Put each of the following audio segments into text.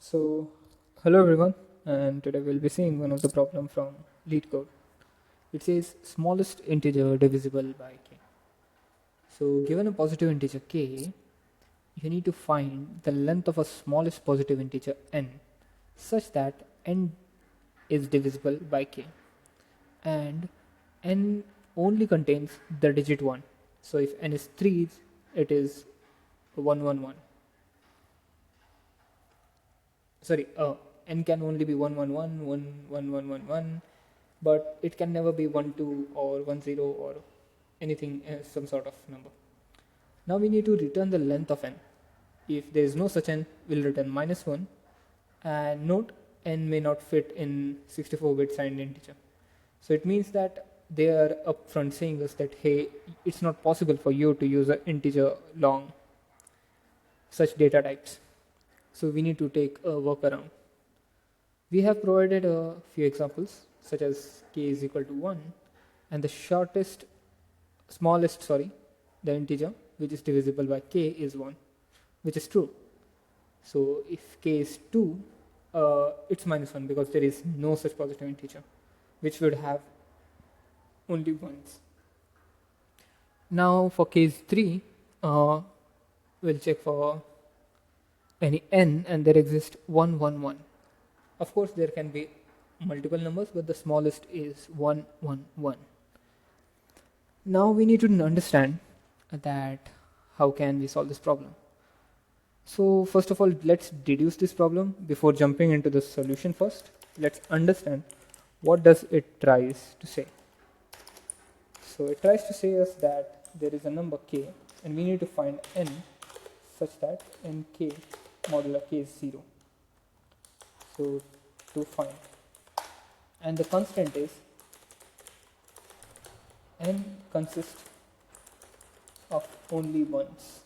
So, hello everyone, and today we'll be seeing one of the problem from Leetcode. It says smallest integer divisible by k. So, given a positive integer k, you need to find the length of a smallest positive integer n such that n is divisible by k, and n only contains the digit 1. So, if n is 3, it is 111. Sorry, n can only be 111, 11111, but it can never be 12 or 10 or anything, some sort of number. Now we need to return the length of n. If there is no such n, we'll return -1, and note n may not fit in 64-bit signed integer. So it means that they are upfront saying us that, hey, it's not possible for you to use an integer long such data types. So we need to take a workaround. We have provided a few examples such as k is equal to 1 and the the integer which is divisible by k is 1, which is true. So if k is 2, it's -1 because there is no such positive integer which would have only ones. Now for case 3, we'll check for any n and there exists 111. Of course, there can be multiple numbers, but the smallest is 111. Now we need to understand that how can we solve this problem. So first of all, let's deduce this problem before jumping into the solution first. Let's understand what does it tries to say. So it tries to say us that there is a number k and we need to find n such that nk modulo k is 0. So to find, and the constant is n consists of only ones.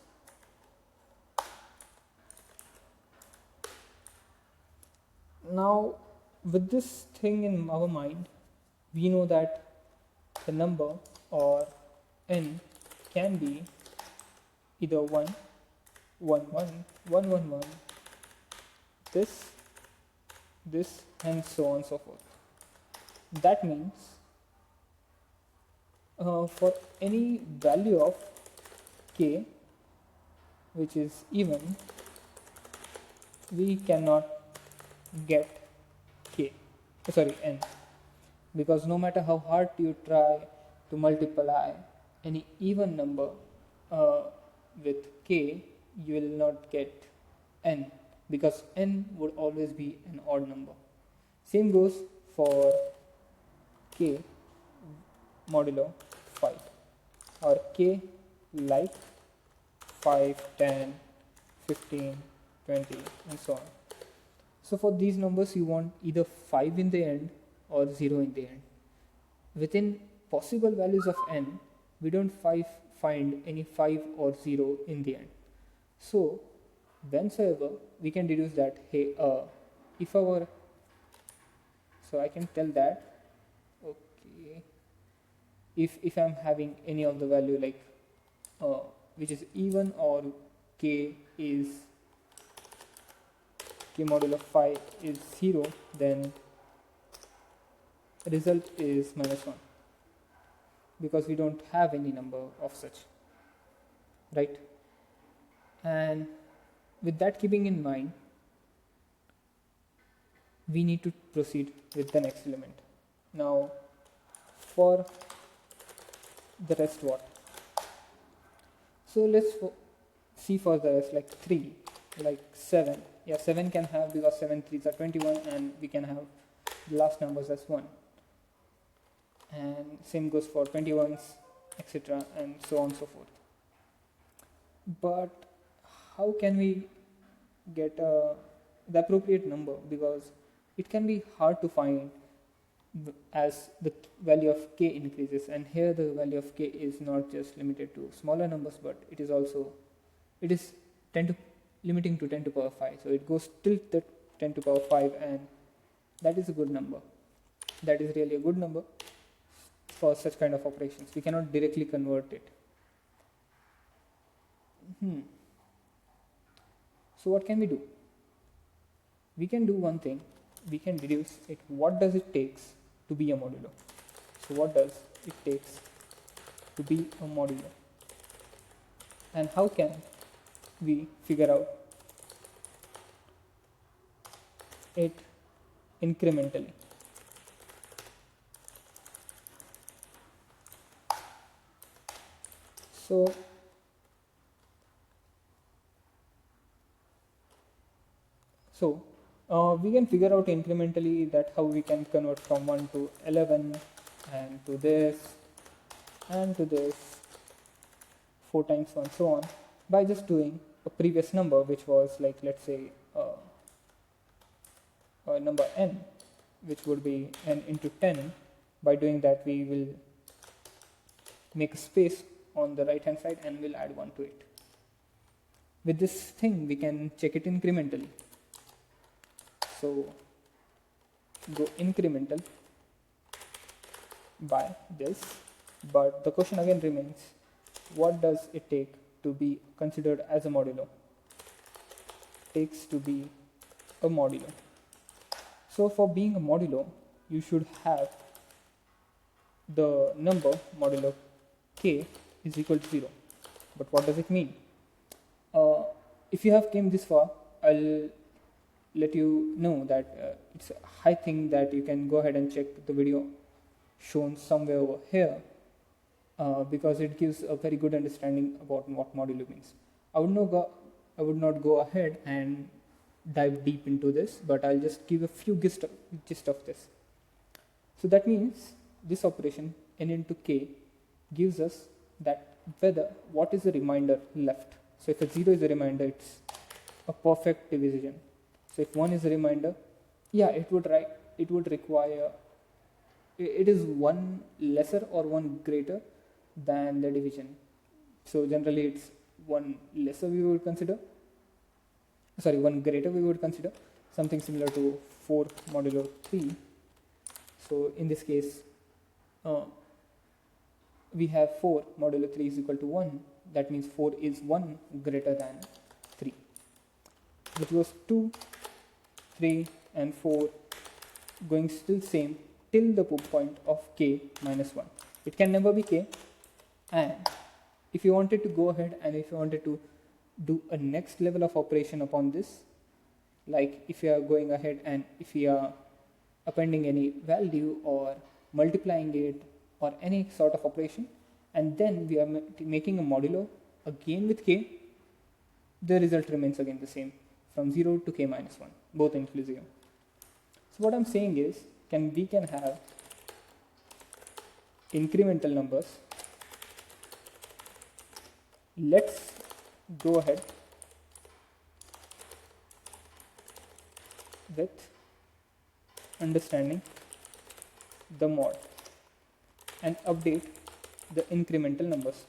Now with this thing in our mind, we know that the number or n can be either 1, 1, 1, 1, 1, 1, this and so on and so forth. That means for any value of k which is even, we cannot get n, because no matter how hard you try to multiply any even number with k, you will not get n, because n would always be an odd number. Same goes for k modulo 5 or k like 5, 10, 15, 20 and so on. So for these numbers you want either 5 in the end or 0 in the end. Within possible values of n, we don't find any 5 or 0 in the end. So whensoever we can deduce that, hey, if our, so I can tell that, okay, if I'm having any of the value like which is even or k modulo 5 is 0, then result is -1 because we don't have any number of such, right? And with that keeping in mind, we need to proceed with the next element. Now for the rest what? So let's see for the rest, like 3, like 7. Yeah, 7 can have, because 7 3s are 21 and we can have the last numbers as 1. And same goes for 21s, etc. and so on and so forth. But how can we get the appropriate number, because it can be hard to find as the value of k increases, and here the value of k is not just limited to smaller numbers, but it is also, it is limiting to 10 to power 5, so it goes till the 10 to power 5, and that is a good number. That is really a good number for such kind of operations. We cannot directly convert it. So what can we do? we can do one thing, we can deduce it what does it takes to be a modulo. So what does it takes to be a modulo, and how can we figure out it incrementally. So we can figure out incrementally that how we can convert from 1 to 11 and to this and to this 4 times 1 so on by just doing a previous number, which was like, let's say a number n, which would be n into 10. By doing that, we will make a space on the right hand side and we'll add 1 to it. With this thing we can check it incrementally. So go incremental by this, but the question again remains, what does it take to be considered as a modulo? Takes to be a modulo. So for being a modulo, you should have the number modulo k is equal to 0. But what does it mean? If you have came this far, I'll let you know that it's a high thing that you can go ahead and check the video shown somewhere over here, because it gives a very good understanding about what modulo means. I would not go ahead and dive deep into this, but I'll just give a few gist of this. So that means this operation n into k gives us that what is the remainder left. So if a 0 is a remainder, it's a perfect division. So if 1 is a remainder, yeah, it would require, it is 1 lesser or 1 greater than the division. So generally it's 1 lesser we would consider, 1 greater we would consider, something similar to 4 modulo 3. So in this case, we have 4 modulo 3 is equal to 1. That means 4 is 1 greater than 3, which was 2, 3 and 4 going still same till the point of k minus 1. It can never be k, and if you wanted to go ahead and if you wanted to do a next level of operation upon this, like if you are going ahead and if you are appending any value or multiplying it or any sort of operation, and then we are making a modulo again with k, the result remains again the same from 0 to k minus 1, both inclusive. So what I'm saying is, we can have incremental numbers. Let's go ahead with understanding the mod and update the incremental numbers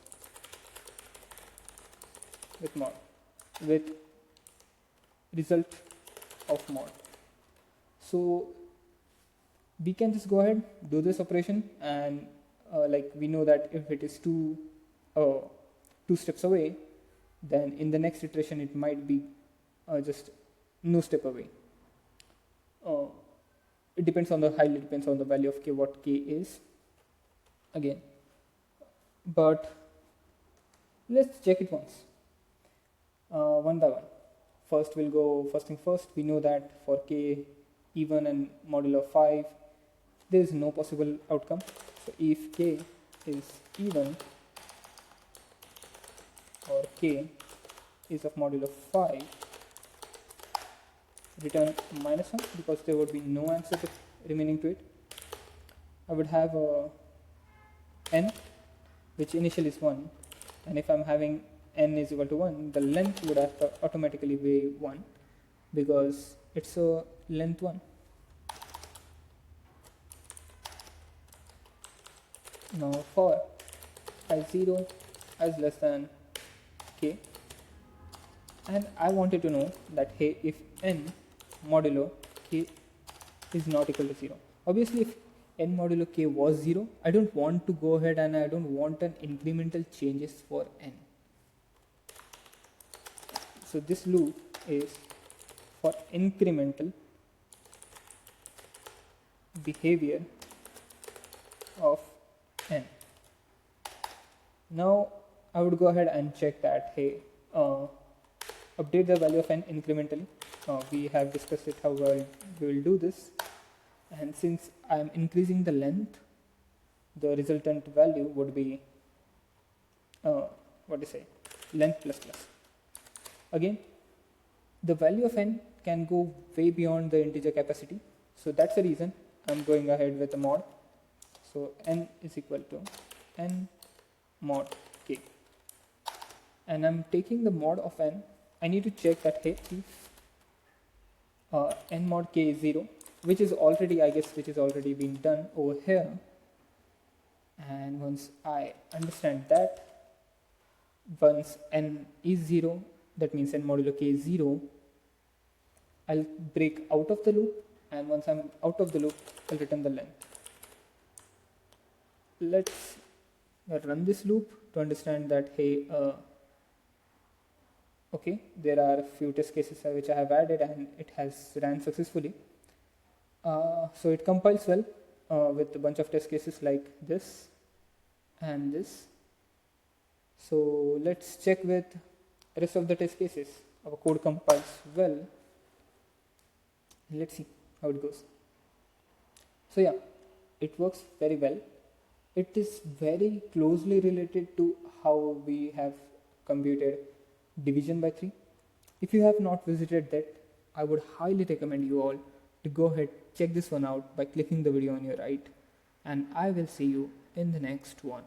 with result of mod. So we can just go ahead, do this operation, and like we know that if it is two steps away, then in the next iteration it might be just no step away. It depends on the value of k, what k is again, but let's check it once, one by one. First thing first, we know that for k even and modulo 5, there is no possible outcome. So if k is even or k is of modulo 5, return -1 because there would be no answer remaining to it. I would have a n which initially is 1, and if I'm having n is equal to 1, the length would have to automatically be 1 because it's a length 1. Now for I0 as less than k, and I wanted to know that hey, if n modulo k is not equal to 0. Obviously if n modulo k was 0, I don't want to go ahead and I don't want an incremental changes for n. So this loop is for incremental behavior of n. Now I would go ahead and check that, hey, update the value of n incrementally. We have discussed it how well we will do this, and since I am increasing the length, the resultant value would be length plus plus. Again, the value of n can go way beyond the integer capacity, so that's the reason I'm going ahead with a mod. So n is equal to n mod k, and I'm taking the mod of n. I need to check that, hey, if n mod k is 0, which is already been done over here, and once I understand that, once n is 0, that means n modulo k is 0, I'll break out of the loop, and once I'm out of the loop, I'll return the length. Let's run this loop to understand that, hey, okay, there are a few test cases which I have added, and it has ran successfully. So it compiles well with a bunch of test cases like this and this. So let's check with the rest of the test cases. Our code compiles well. Let's see how it goes. So yeah, it works very well. It is very closely related to how we have computed division by 3. If you have not visited that, I would highly recommend you all to go ahead, check this one out by clicking the video on your right, and I will see you in the next one.